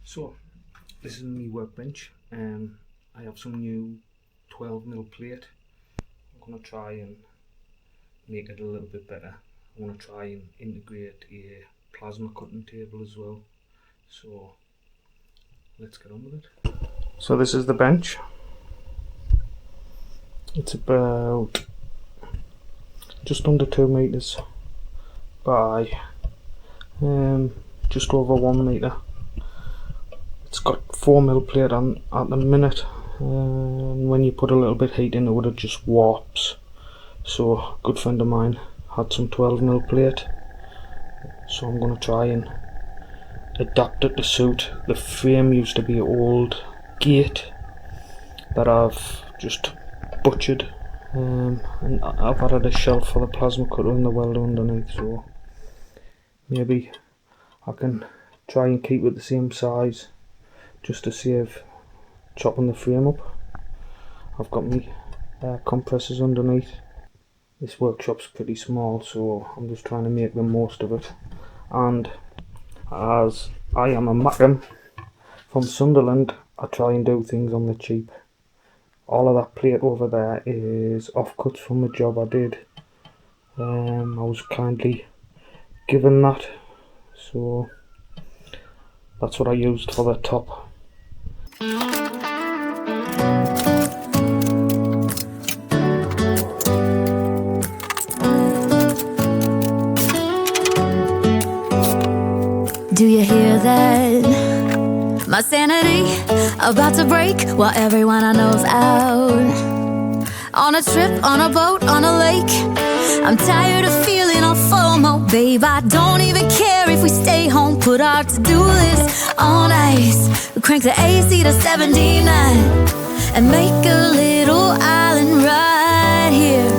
So this is my workbench. I have some new 12mm plate. I'm going to try and make it a little bit better. I want to try and integrate a plasma cutting table as well. So let's get on with it. So this is the bench. It's about just under 2 meters by just over 1 meter. It's got 4mm plate on at the minute, and when you put a little bit heat into it, it just warps. So a good friend of mine had some 12mm plate, so I'm going to try and adapt it to suit. The frame used to be an old gate that I've just butchered, and I've added a shelf for the plasma cutter and the welder underneath, so maybe I can try and keep it the same size just to save chopping the frame up. I've got my air compressors underneath. This workshop's pretty small, so I'm just trying to make the most of it. And as I am a Mackem from Sunderland, I try and do things on the cheap. All of that plate over there is offcuts from a job I did. I was kindly given that, so that's what I used for the top. Do you hear that? My sanity about to break while everyone I know's out. On a trip, on a boat, on a lake. I'm tired of feeling all FOMO, babe. I don't even care if we stay home. Put our to-do list on ice. We crank the AC to 79 and make a little island right here.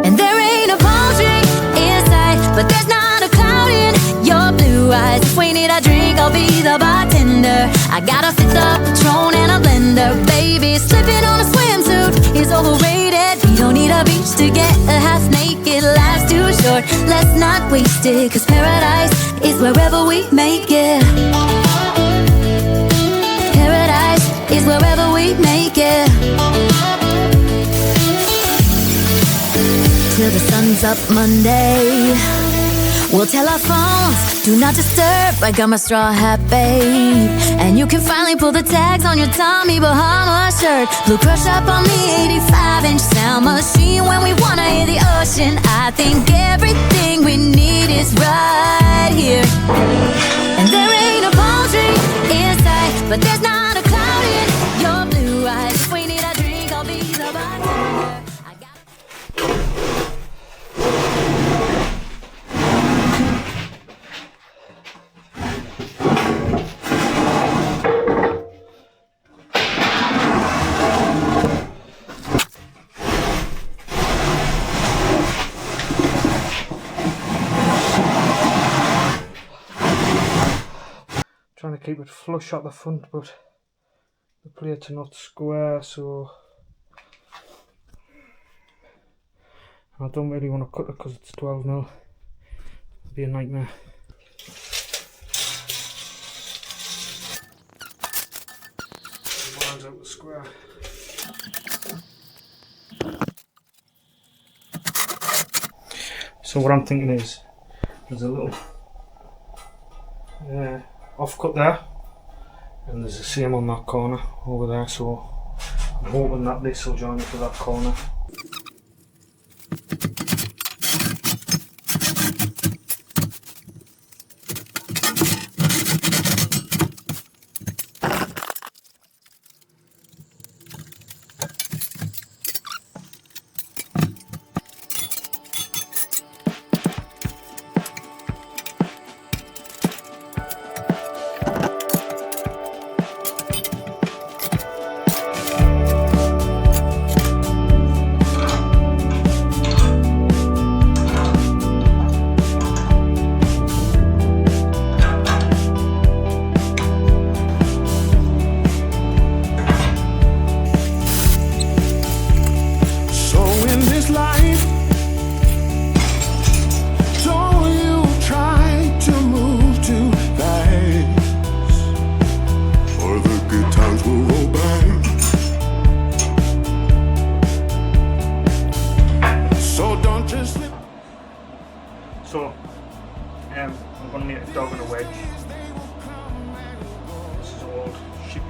And there ain't a palm tree in sight, but there's not a cloud in your blue eyes. If we need a drink, I'll be the bartender. I got a 5th of Patron and a blender. Baby, slipping on a swimsuit is overrated. You don't need a beach to get a half naked. Life's too short, let's not waste it, 'cause paradise is wherever we make it. Paradise is wherever we make it. Till the sun's up Monday, we'll tell our phones, do not disturb. I got my straw hat, babe, and you can finally pull the tags on your Tommy Bahama shirt. Blue crush up on the 85-inch sound machine when we wanna hear the ocean. I think everything we need is right here. And there ain't a palm tree in sight, but there's not a cloud in your blue eyes. If we need a drink, I'll be the bartender. Trying to keep it flush at the front, but the plates are not square, so I don't really want to cut it because it's 12mm. It'd be a nightmare. Mine's out the square. So what I'm thinking is, there's a little offcut there, and there's the same on that corner over there, so I'm hoping that this will join into that corner.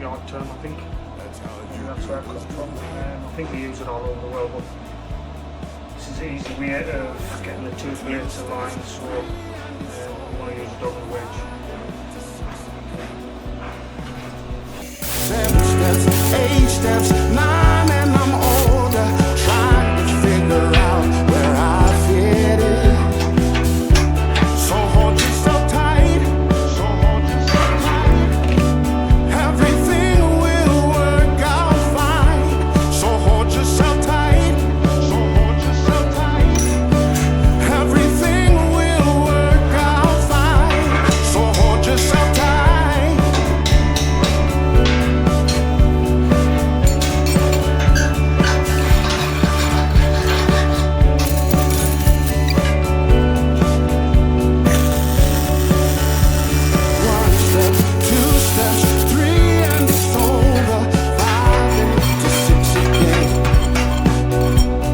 yard term, I think. That's where it comes from. I think we use it all over the world, but this is an easy way of getting the two blades aligned, so we want to use a double wedge. 7 steps, 8 steps, 9 and I'm older, trying to figure out where I fit in. So hold yourself tight, so hold yourself tight. Everything will work out fine. So hold yourself tight, so hold yourself tight. Everything will work out fine. So hold yourself tight.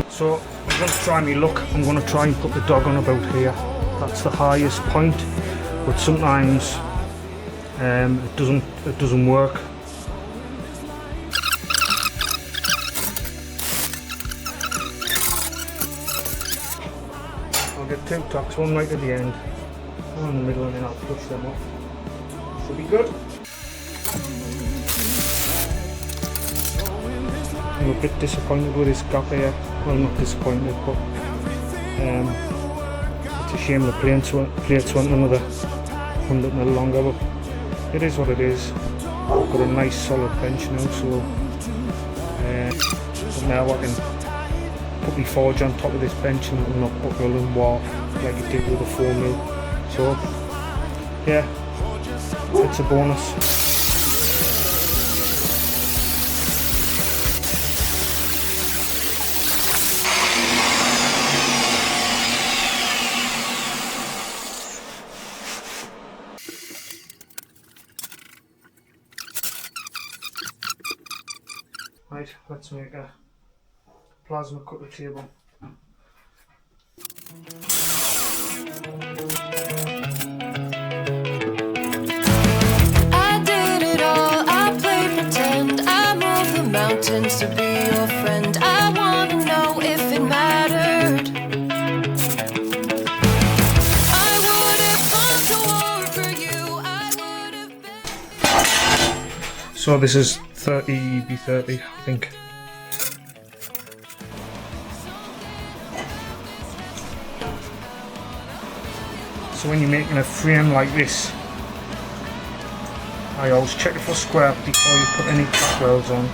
So I'm going to try my luck. I'm going to try and put the dog on about here. That's the highest point, but sometimes it doesn't work. I'll get 2 tacks, one right at the end, one in the middle, and then I'll push them off. Should be good. I'm a bit disappointed with this gap here. Well, not disappointed, but it's a shame the plates went another 100 mil longer, but it is what it is. I've got a nice solid bench now, so now I can put my forge on top of this bench and not buckle and warp like it did with the 4 mil. So yeah, it's a bonus. Right, let's make a plasma cutter table. I did it all, I played pretend, I moved the mountains to be your friend. I wanna know if it mattered. I would have gone to war for you, I would have been. So this is 30B30, I think. So when you're making a frame like this, I always check it for square before you put any tack welds on.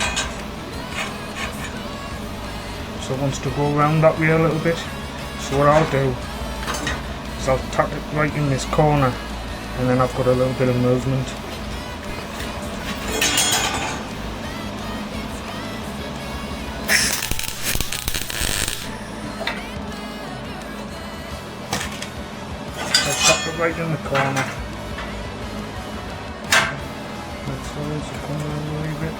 So it wants to go around that way a little bit. So what I'll do is I'll tack it right in this corner, and then I've got a little bit of movement. Right in the corner. Let's also come around a wee bit.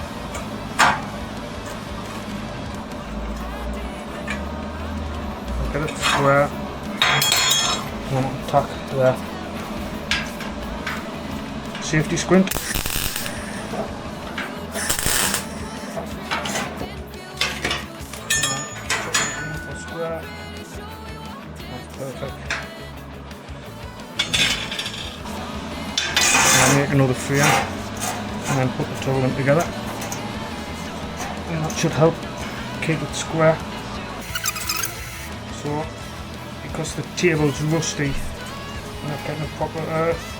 I'll get it square. One tack there. Safety squint. Square. That's perfect. Make another frame and then put the two of them together, and that should help keep it square. So because the table's rusty, I'm not getting a proper earth.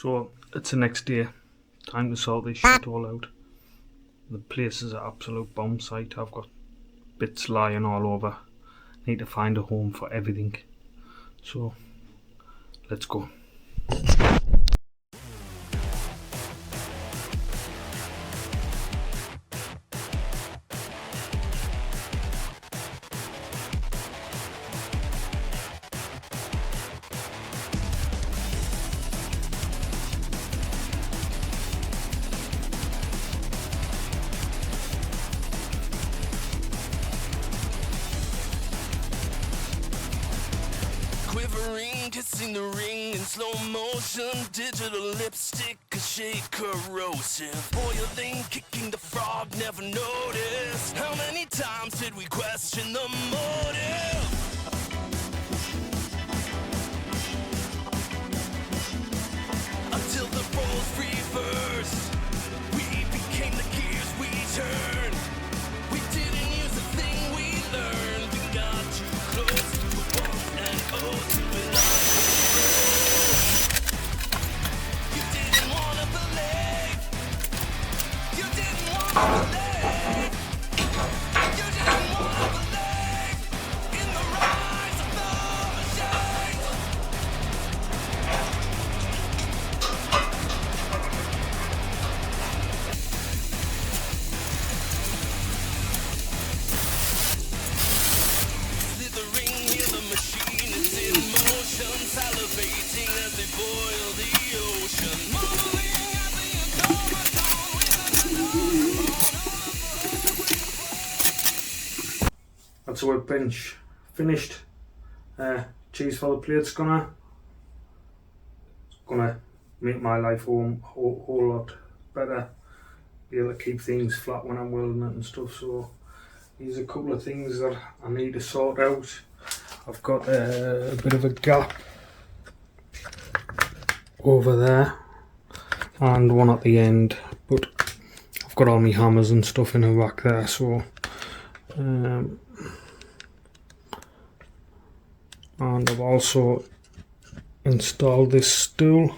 So it's the next day, time to sort this shit all out. The place is an absolute bomb site. I've got bits lying all over. Need to find a home for everything. So let's go. Quivering, kissing the ring in slow motion. Digital lipstick, a shade corrosive. Boiling, kicking the frog, never noticed. How many times did we question the motive? Until the roles reversed, we became the gears we turned. We didn't use the thing we learned. We got too close to the wall and to it all. You didn't wanna believe. You didn't wanna believe. You didn't wanna believe in the rise of the machines. Slithering, hear the machine is in motion, salivating as they boil the ocean. Modeling at the automaton with That's the workbench finished. Cheese for the plates gonna make my life whole lot better. Be able to keep things flat when I'm welding it and stuff. So these are a couple of things that I need to sort out. I've got a bit of a gap over there and one at the end, but I've got all my hammers and stuff in a rack there, so and I've also installed this stool,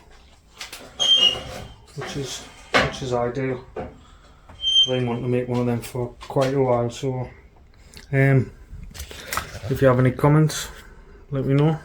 which is ideal. I've been wanting to make one of them for quite a while, so if you have any comments, let me know.